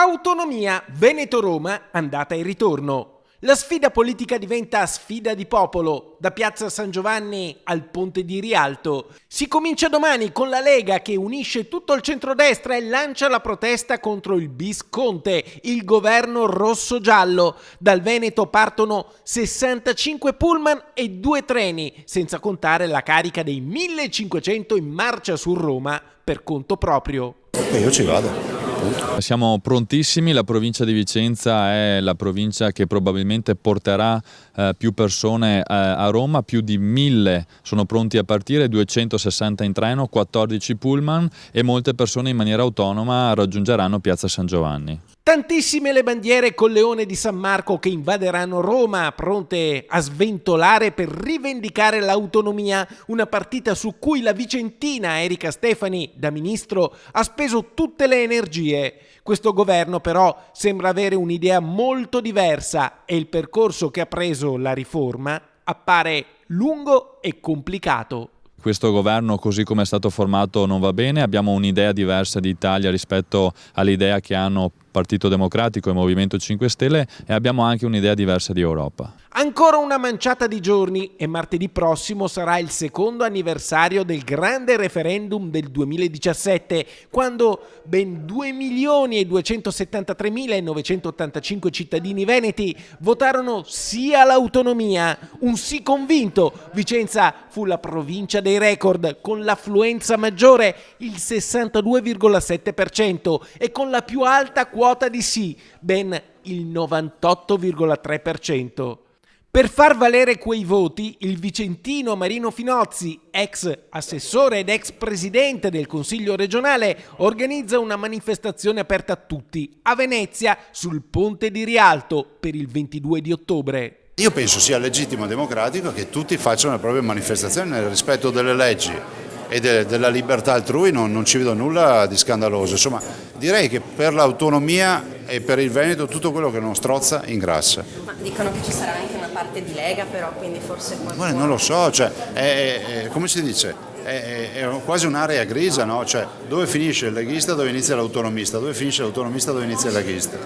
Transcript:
Autonomia Veneto-Roma, andata e ritorno. La sfida politica diventa sfida di popolo, da Piazza San Giovanni al Ponte di Rialto. Si comincia domani con la Lega che unisce tutto il centrodestra e lancia la protesta contro il bis Conte, il governo rosso-giallo. Dal Veneto partono 65 pullman e 2 treni, senza contare la carica dei 1500 in marcia su Roma per conto proprio. Io ci vado. Siamo prontissimi, la provincia di Vicenza è la provincia che probabilmente porterà più persone a Roma, più di 1000 sono pronti a partire, 260 in treno, 14 pullman e molte persone in maniera autonoma raggiungeranno Piazza San Giovanni. Tantissime le bandiere col leone di San Marco che invaderanno Roma, pronte a sventolare per rivendicare l'autonomia, una partita su cui la vicentina Erika Stefani, da ministro, ha speso tutte le energie. Questo governo però sembra avere un'idea molto diversa e il percorso che ha preso la riforma appare lungo e complicato. Questo governo, così come è stato formato, non va bene, abbiamo un'idea diversa di Italia rispetto all'idea che hanno Partito Democratico e Movimento 5 Stelle e abbiamo anche un'idea diversa di Europa. Ancora una manciata di giorni e martedì prossimo sarà il secondo anniversario del grande referendum del 2017, quando ben 2.273.985 cittadini veneti votarono sì all'autonomia, un sì convinto. Vicenza fu la provincia dei record, con l'affluenza maggiore, il 62,7%, e con la più alta quota di sì, ben il 98,3%. Per far valere quei voti, il vicentino Marino Finozzi, ex assessore ed ex presidente del Consiglio regionale, organizza una manifestazione aperta a tutti a Venezia sul Ponte di Rialto per il 22 di ottobre. Io penso sia legittimo e democratico che tutti facciano le proprie manifestazioni nel rispetto delle leggi e della libertà altrui, non ci vedo nulla di scandaloso. Insomma, direi che per l'autonomia e per il Veneto tutto quello che non strozza ingrassa. Ma dicono che ci sarà anche una parte di Lega, però, quindi forse qualcuno... Guarda, non lo so, cioè, come si dice? È quasi un'area grigia, no? Cioè, dove finisce il leghista, dove inizia l'autonomista, dove finisce l'autonomista, dove inizia il leghista.